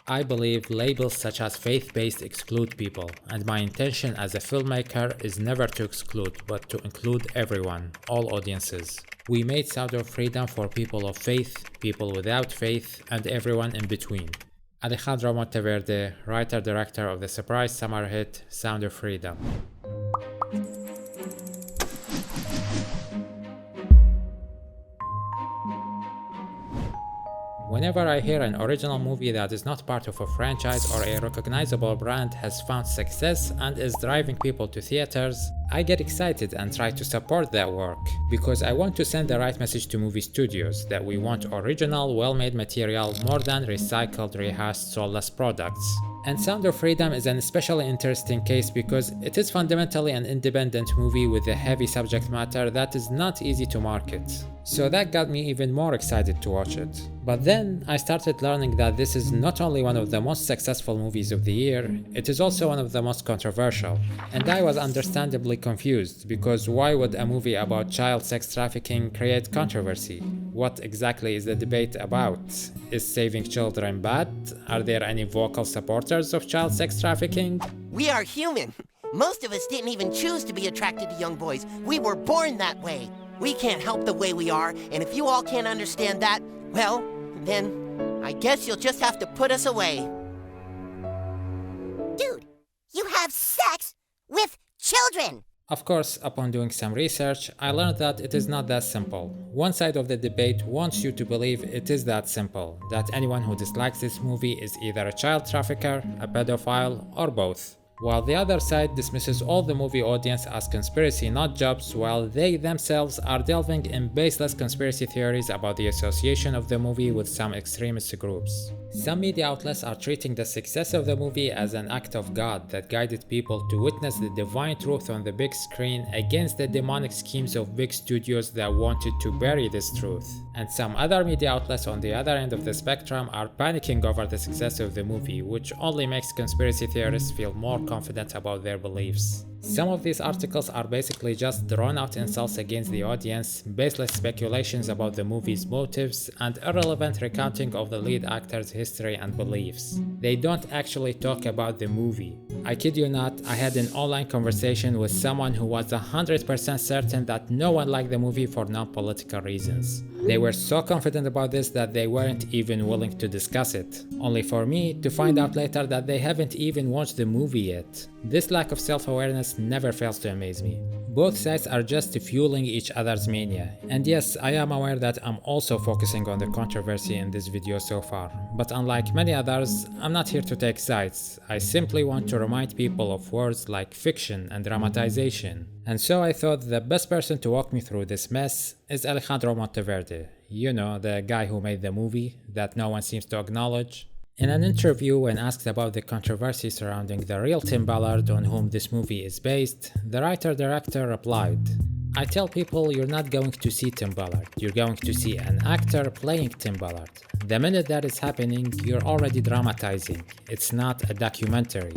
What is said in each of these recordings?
I believe labels such as faith-based exclude people, and my intention as a filmmaker is never to exclude, but to include everyone, all audiences. We made Sound of Freedom for people of faith, people without faith, and everyone in between. Alejandro Monteverde, writer-director of the surprise summer hit Sound of Freedom. Whenever I hear an original movie that is not part of a franchise or a recognizable brand has found success and is driving people to theaters, I get excited and try to support that work, because I want to send the right message to movie studios that we want original, well-made material more than recycled, rehashed, soulless products. And Sound of Freedom is an especially interesting case because it is fundamentally an independent movie with a heavy subject matter that is not easy to market. So that got me even more excited to watch it. But then I started learning that this is not only one of the most successful movies of the year, it is also one of the most controversial. And I was understandably confused, because why would a movie about child sex trafficking create controversy? What exactly is the debate about? Is saving children bad? Are there any vocal supporters of child sex trafficking? We are human. Most of us didn't even choose to be attracted to young boys. We were born that way. We can't help the way we are, and if you all can't understand that, well, then I guess you'll just have to put us away. Dude, you have sex with children! Of course, upon doing some research, I learned that it is not that simple. One side of the debate wants you to believe it is that simple, that anyone who dislikes this movie is either a child trafficker, a pedophile, or both. While the other side dismisses all the movie audience as conspiracy nut jobs, while they themselves are delving in baseless conspiracy theories about the association of the movie with some extremist groups. Some media outlets are treating the success of the movie as an act of God that guided people to witness the divine truth on the big screen against the demonic schemes of big studios that wanted to bury this truth. And some other media outlets on the other end of the spectrum are panicking over the success of the movie, which only makes conspiracy theorists feel more confident about their beliefs. Some of these articles are basically just drawn out insults against the audience, baseless speculations about the movie's motives, and irrelevant recounting of the lead actor's history and beliefs. They don't actually talk about the movie. I kid you not, I had an online conversation with someone who was 100% certain that no one liked the movie for non-political reasons. They were so confident about this that they weren't even willing to discuss it, only for me to find out later that they haven't even watched the movie yet. This lack of self-awareness never fails to amaze me. Both sides are just fueling each other's mania. And yes, I am aware that I'm also focusing on the controversy in this video so far. But unlike many others, I'm not here to take sides. I simply want to remind people of words like fiction and dramatization. And so I thought the best person to walk me through this mess is Alejandro Monteverde. You know, the guy who made the movie that no one seems to acknowledge. In an interview, when asked about the controversy surrounding the real Tim Ballard on whom this movie is based, the writer-director replied, "I tell people you're not going to see Tim Ballard, you're going to see an actor playing Tim Ballard. The minute that is happening, you're already dramatizing. It's not a documentary."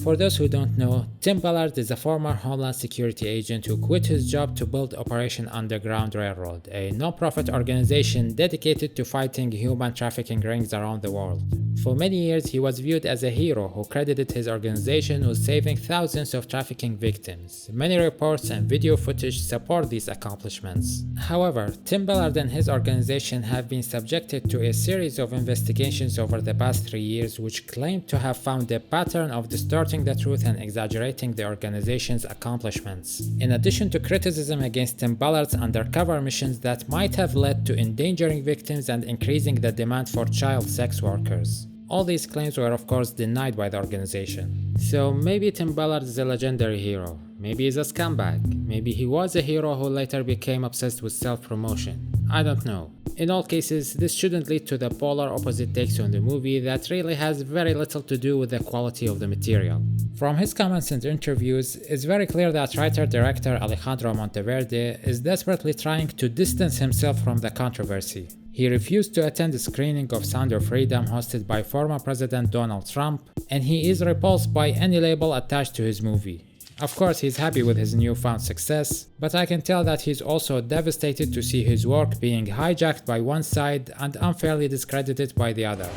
For those who don't know, Tim Ballard is a former Homeland Security agent who quit his job to build Operation Underground Railroad, a non-profit organization dedicated to fighting human trafficking rings around the world. For many years, he was viewed as a hero who credited his organization with saving thousands of trafficking victims. Many reports and video footage support these accomplishments. However, Tim Ballard and his organization have been subjected to a series of investigations over the past 3 years which claim to have found a pattern of distorting the truth and exaggerating the organization's accomplishments. In addition to criticism against Tim Ballard's undercover missions that might have led to endangering victims and increasing the demand for child sex workers. All these claims were of course denied by the organization. So maybe Tim Ballard is a legendary hero. Maybe he's a scumbag. Maybe he was a hero who later became obsessed with self-promotion. I don't know. In all cases, this shouldn't lead to the polar opposite takes on the movie that really has very little to do with the quality of the material. From his comments and interviews, it's very clear that writer-director Alejandro Monteverde is desperately trying to distance himself from the controversy. He refused to attend the screening of Sound of Freedom hosted by former President Donald Trump, and he is repulsed by any label attached to his movie. Of course, he's happy with his newfound success, but I can tell that he's also devastated to see his work being hijacked by one side and unfairly discredited by the other.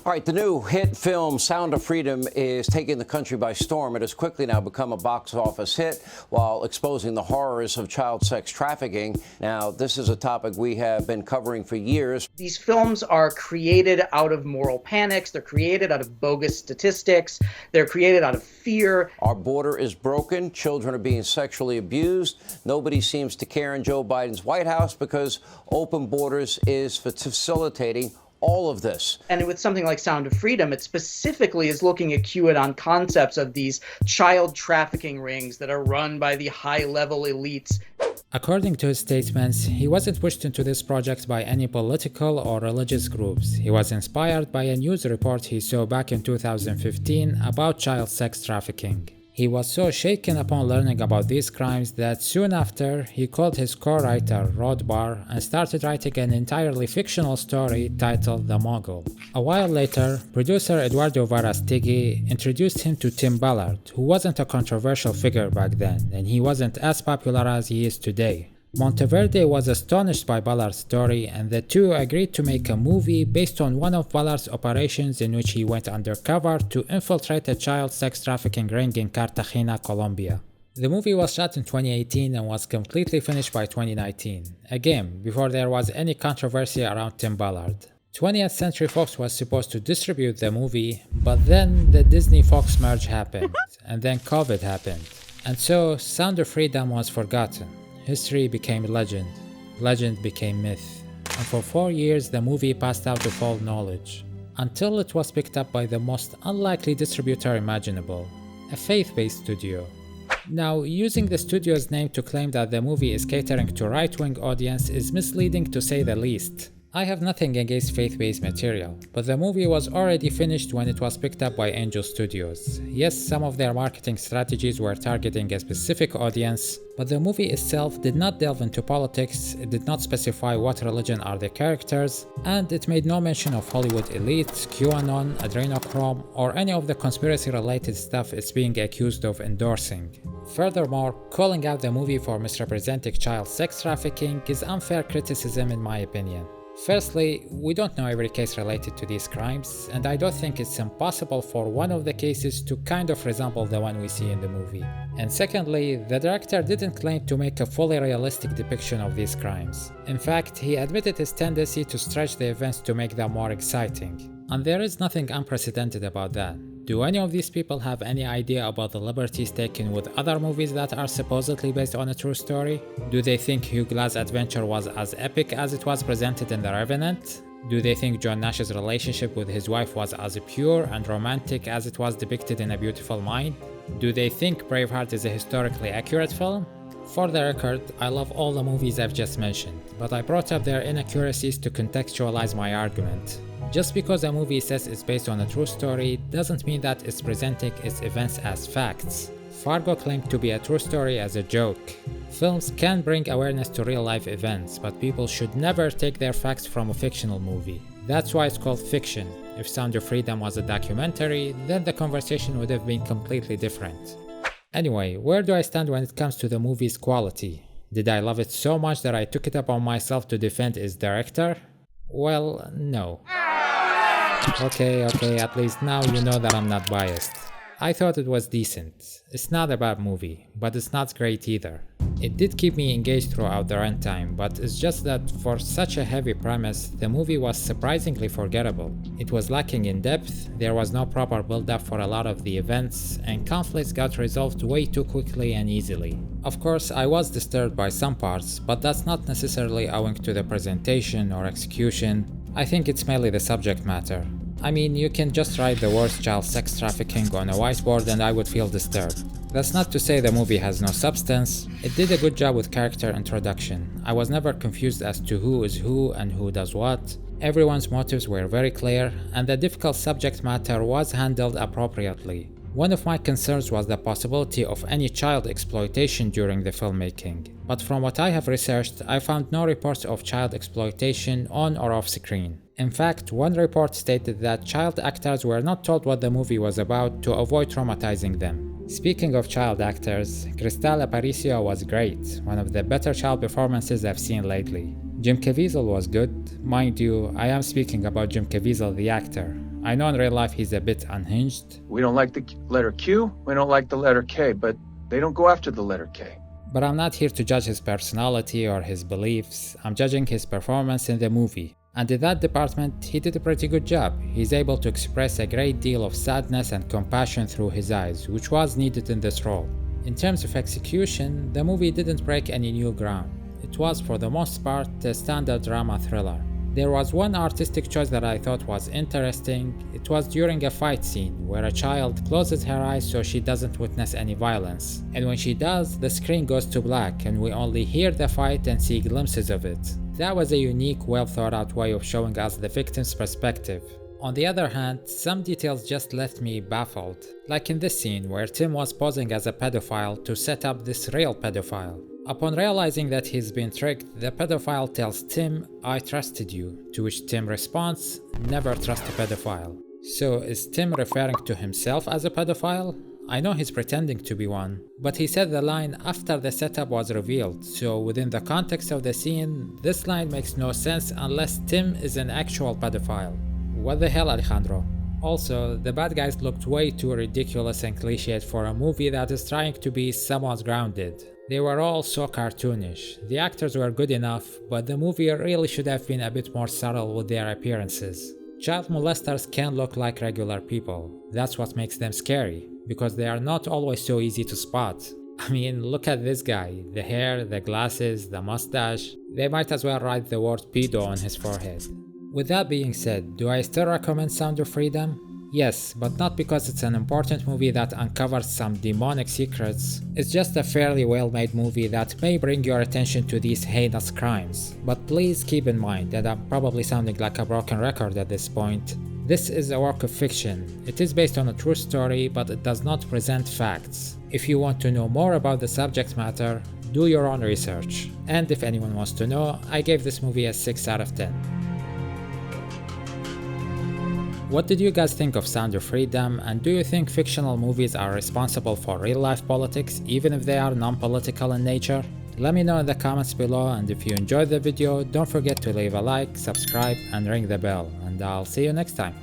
All right, the new hit film Sound of Freedom is taking the country by storm. It has quickly now become a box office hit while exposing the horrors of child sex trafficking. Now, this is a topic we have been covering for years. These films are created out of moral panics. They're created out of bogus statistics. They're created out of fear. Our border is broken. Children are being sexually abused. Nobody seems to care in Joe Biden's White House because open borders is facilitating all of this. And with something like Sound of Freedom, it specifically is looking at QAnon concepts of these child trafficking rings that are run by the high-level elites. According to his statements, he wasn't pushed into this project by any political or religious groups. He was inspired by a news report he saw back in 2015 about child sex trafficking. He was so shaken upon learning about these crimes that soon after, he called his co-writer Rod Barr and started writing an entirely fictional story titled The Mogul. A while later, producer Eduardo Verastegui introduced him to Tim Ballard, who wasn't a controversial figure back then, and he wasn't as popular as he is today. Monteverde was astonished by Ballard's story, and the two agreed to make a movie based on one of Ballard's operations in which he went undercover to infiltrate a child sex trafficking ring in Cartagena, Colombia. The movie was shot in 2018 and was completely finished by 2019, again before there was any controversy around Tim Ballard. 20th Century Fox was supposed to distribute the movie, but then the Disney-Fox merge happened, and then COVID happened, and so Sound of Freedom was forgotten. History became legend, legend became myth, and for 4 years the movie passed out of all knowledge, until it was picked up by the most unlikely distributor imaginable, a faith-based studio. Now, using the studio's name to claim that the movie is catering to right-wing audience is misleading to say the least. I have nothing against faith-based material, but the movie was already finished when it was picked up by Angel Studios. Yes, some of their marketing strategies were targeting a specific audience, but the movie itself did not delve into politics, it did not specify what religion are the characters, and it made no mention of Hollywood elites, QAnon, adrenochrome, or any of the conspiracy-related stuff it's being accused of endorsing. Furthermore, calling out the movie for misrepresenting child sex trafficking is unfair criticism in my opinion. Firstly, we don't know every case related to these crimes, and I don't think it's impossible for one of the cases to kind of resemble the one we see in the movie. And secondly, the director didn't claim to make a fully realistic depiction of these crimes. In fact, he admitted his tendency to stretch the events to make them more exciting. And there is nothing unprecedented about that. Do any of these people have any idea about the liberties taken with other movies that are supposedly based on a true story? Do they think Hugh Glass's adventure was as epic as it was presented in The Revenant? Do they think John Nash's relationship with his wife was as pure and romantic as it was depicted in A Beautiful Mind? Do they think Braveheart is a historically accurate film? For the record, I love all the movies I've just mentioned, but I brought up their inaccuracies to contextualize my argument. Just because a movie says it's based on a true story doesn't mean that it's presenting its events as facts. Fargo claimed to be a true story as a joke. Films can bring awareness to real-life events, but people should never take their facts from a fictional movie. That's why it's called fiction. If Sound of Freedom was a documentary, then the conversation would have been completely different. Anyway, where do I stand when it comes to the movie's quality? Did I love it so much that I took it upon myself to defend its director? Well, no. Okay, at least now you know that I'm not biased. I thought it was decent. It's not a bad movie, but it's not great either. It did keep me engaged throughout the runtime, but it's just that for such a heavy premise, the movie was surprisingly forgettable. It was lacking in depth, there was no proper build-up for a lot of the events, and conflicts got resolved way too quickly and easily. Of course, I was disturbed by some parts, but that's not necessarily owing to the presentation or execution. I think it's mainly the subject matter. I mean, you can just write the words child sex trafficking on a whiteboard and I would feel disturbed. That's not to say the movie has no substance. It did a good job with character introduction. I was never confused as to who is who and who does what. Everyone's motives were very clear, and the difficult subject matter was handled appropriately. One of my concerns was the possibility of any child exploitation during the filmmaking, but from what I have researched, I found no reports of child exploitation on or off screen. In fact, one report stated that child actors were not told what the movie was about to avoid traumatizing them. Speaking of child actors, Cristal Aparicio was great, one of the better child performances I've seen lately. Caviezel was good. Mind you, I am speaking about Caviezel the actor. I know in real life he's a bit unhinged, We don't like the letter Q, we don't like the letter K, but they don't go after the letter K. but I'm not here to judge his personality or his beliefs. I'm judging his performance in the movie. And in that department, he did a pretty good job. He's able to express a great deal of sadness and compassion through his eyes, which was needed in this role. In terms of execution, the movie didn't break any new ground. It was, for the most part, a standard drama thriller. There was one artistic choice that I thought was interesting. It was during a fight scene where a child closes her eyes so she doesn't witness any violence. And when she does, the screen goes to black and we only hear the fight and see glimpses of it. That was a unique, well thought out way of showing us the victim's perspective. On the other hand, some details just left me baffled. Like in this scene where Tim was posing as a pedophile to set up this real pedophile. Upon realizing that he's been tricked, the pedophile tells Tim, "I trusted you," to which Tim responds, "Never trust a pedophile." So is Tim referring to himself as a pedophile? I know he's pretending to be one, but he said the line after the setup was revealed, so within the context of the scene, this line makes no sense unless Tim is an actual pedophile. What the hell, Alejandro? Also, the bad guys looked way too ridiculous and cliched for a movie that is trying to be somewhat grounded. They were all so cartoonish. The actors were good enough, but the movie really should have been a bit more subtle with their appearances. Child molesters can look like regular people. That's what makes them scary, because they are not always so easy to spot. I mean, look at this guy. The hair, the glasses, the mustache. They might as well write the word pedo on his forehead. With that being said, do I still recommend Sound of Freedom? Yes, but not because it's an important movie that uncovers some demonic secrets. It's just a fairly well-made movie that may bring your attention to these heinous crimes. But please keep in mind that I'm probably sounding like a broken record at this point. This is a work of fiction. It is based on a true story, but it does not present facts. If you want to know more about the subject matter, do your own research. And if anyone wants to know, I gave this movie a 6 out of 10. What did you guys think of Sound of Freedom, and do you think fictional movies are responsible for real-life politics even if they are non-political in nature? Let me know in the comments below, and if you enjoyed the video, don't forget to leave a like, subscribe, and ring the bell, and I'll see you next time.